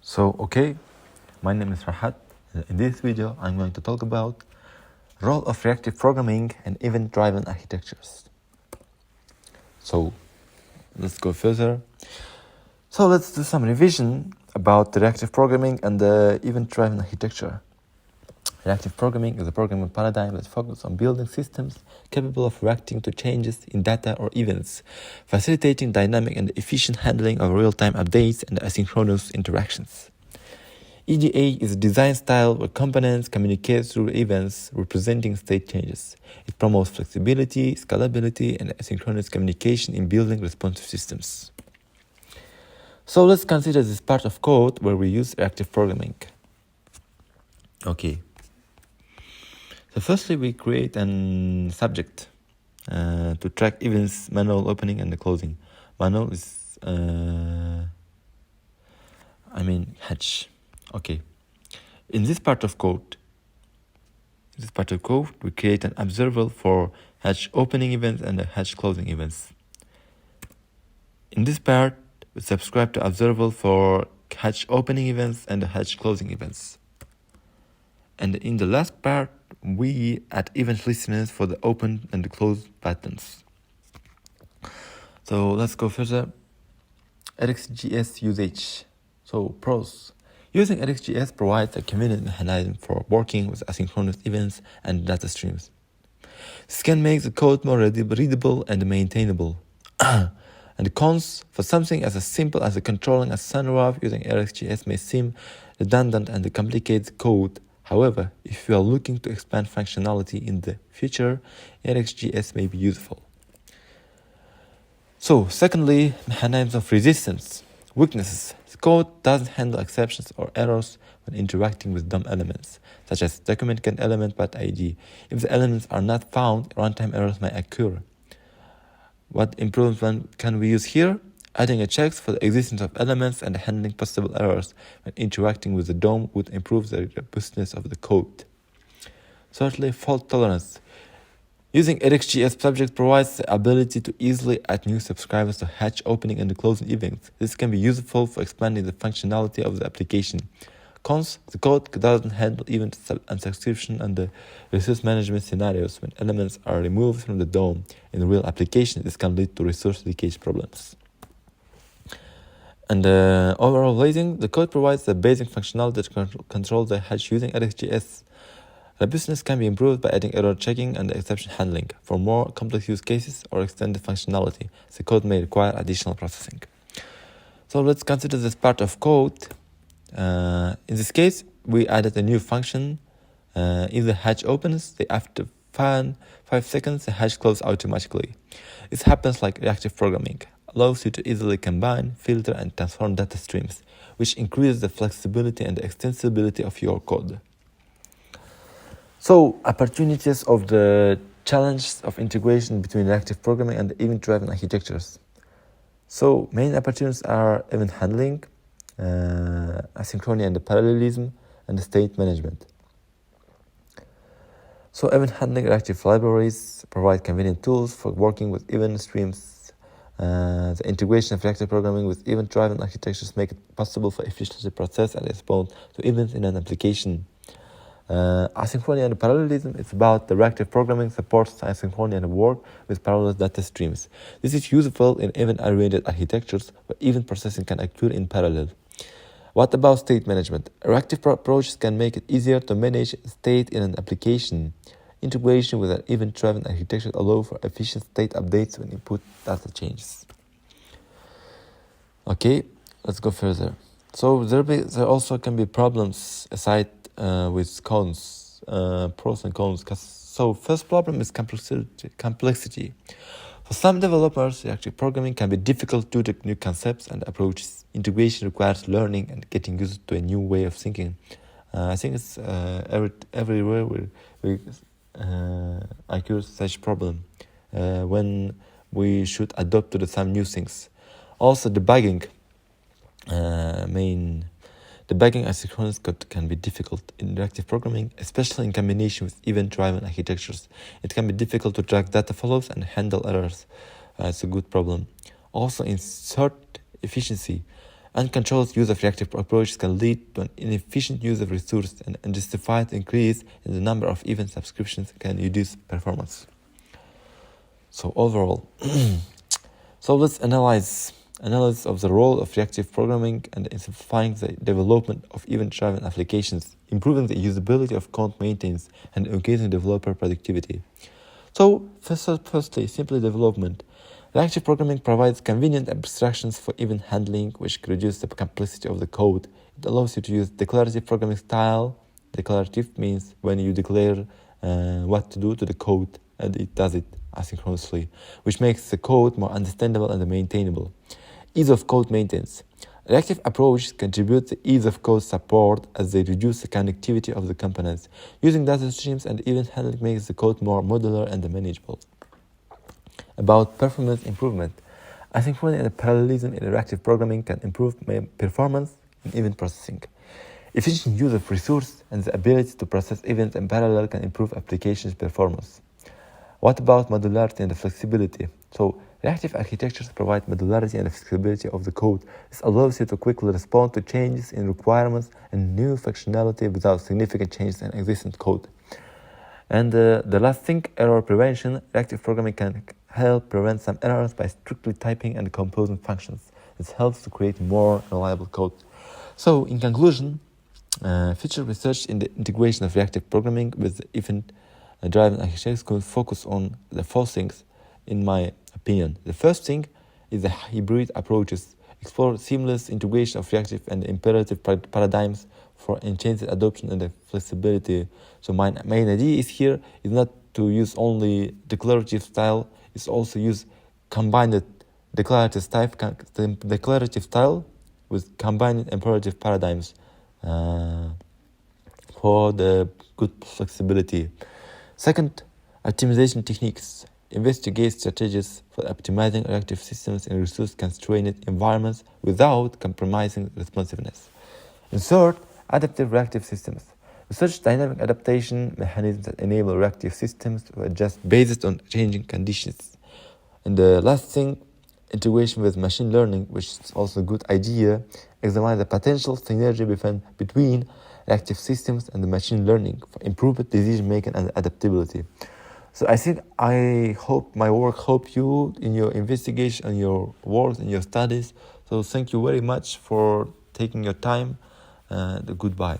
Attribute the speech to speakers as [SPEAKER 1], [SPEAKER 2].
[SPEAKER 1] Okay, my name is Rahat. In this video, I'm going to talk about role of reactive programming and event-driven architectures. So let's go further. So let's do some revision about the reactive programming and the event-driven architecture. Reactive programming is a programming paradigm that focuses on building systems capable of reacting to changes in data or events, facilitating dynamic and efficient handling of real-time updates and asynchronous interactions. EDA is a design style where components communicate through events representing state changes. It promotes flexibility, scalability, and asynchronous communication in building responsive systems. So let's consider this part of code where we use reactive programming. Okay. So firstly, we create an subject to track events, manual opening and the closing. Manual is, hatch. Okay. In this part of code, we create an observable for hatch opening events and the hatch closing events. In this part, we subscribe to observable for hatch opening events and the hatch closing events. And in the last part, we add event listeners for the open and the close buttons. So let's go further. RxJS usage. So pros. Using RxJS provides a convenient mechanism for working with asynchronous events and data streams. This can make the code more readable and maintainable. And the cons, for something as simple as controlling a sunroof using RxJS may seem redundant and complicate the code. However, if you are looking to expand functionality in the future, RxJS may be useful. So, secondly, mechanisms of resistance. Weaknesses. The code doesn't handle exceptions or errors when interacting with DOM elements, such as document get element but ID. If the elements are not found, runtime errors may occur. What improvement can we use here? Adding a checks for the existence of elements and handling possible errors when interacting with the DOM would improve the robustness of the code. Thirdly, fault tolerance. Using RxJS subject provides the ability to easily add new subscribers to hatch opening and closing events. This can be useful for expanding the functionality of the application. Cons, the code doesn't handle event unsubscription and the resource management scenarios when elements are removed from the DOM. In the real application, this can lead to resource leakage problems. And overall rating, the code provides the basic functionality that controls the hatch using RxJS. Robustness can be improved by adding error checking and exception handling. For more complex use cases or extended functionality, the code may require additional processing. So let's consider this part of code. In this case, we added a new function. If the hatch opens, after 5 seconds, the hatch closes automatically. This happens like reactive programming. Allows you to easily combine, filter, and transform data streams, which increases the flexibility and the extensibility of your code. So, opportunities of the challenges of integration between reactive programming and event-driven architectures. So, main opportunities are event handling, asynchrony and parallelism, and the state management. So, event handling reactive libraries provide convenient tools for working with event streams. The integration of reactive programming with event-driven architectures make it possible for efficiently process and respond to events in an application. Asynchrony and parallelism is about the reactive programming supports asynchrony and work with parallel data streams. This is useful in event-oriented architectures where event processing can occur in parallel. What about state management? Reactive approaches can make it easier to manage state in an application. Integration with an event-driven architecture allows for efficient state updates when input data changes. Okay, let's go further. So there also can be problems aside with cons, pros and cons. So first problem is complexity. For some developers, reactive programming can be difficult due to new concepts and approaches. Integration requires learning and getting used to a new way of thinking. I think it's everywhere we occurs such problem when we should adopt to some new things. Also, debugging. Debugging asynchronous code can be difficult in reactive programming, especially in combination with event-driven architectures. It can be difficult to track data flows and handle errors. It's a good problem. Also, insert efficiency. Uncontrolled use of reactive approaches can lead to an inefficient use of resources, and unjustified increase in the number of event subscriptions can reduce performance. So overall, so let's analysis of the role of reactive programming and simplifying the development of event-driven applications, improving the usability of code maintenance, and increasing developer productivity. So firstly, simple development. Reactive programming provides convenient abstractions for event handling, which reduce the complexity of the code. It allows you to use declarative programming style. Declarative means when you declare what to do to the code, and it does it asynchronously, which makes the code more understandable and maintainable. Ease of code maintenance. Reactive approaches contribute to ease of code support as they reduce the connectivity of the components. Using data streams and event handling makes the code more modular and manageable. About performance improvement. Asynchronous and parallelism in reactive programming can improve performance in event processing. Efficient use of resources and the ability to process events in parallel can improve applications performance. What about modularity and flexibility? So, reactive architectures provide modularity and flexibility of the code. This allows you to quickly respond to changes in requirements and new functionality without significant changes in existing code. And the last thing, error prevention. Reactive programming can help prevent some errors by strictly typing and composing functions. It helps to create more reliable code. So, in conclusion, future research in the integration of reactive programming with event-driven architectures could focus on the four things, in my opinion. The first thing is the hybrid approaches. Explore seamless integration of reactive and imperative paradigms for enhanced adoption and flexibility. So my main idea is not to use only declarative style, it's also use combined declarative style with combined imperative paradigms for the good flexibility. Second, optimization techniques. Investigate strategies for optimizing reactive systems in resource-constrained environments without compromising responsiveness. And third, adaptive reactive systems. Research dynamic adaptation mechanisms that enable reactive systems to adjust based on changing conditions. And the last thing, integration with machine learning, which is also a good idea. Examine the potential synergy between reactive systems and the machine learning for improved decision-making and adaptability. So I hope my work helped you in your investigation, in your work, in your studies. So thank you very much for taking your time, and goodbye.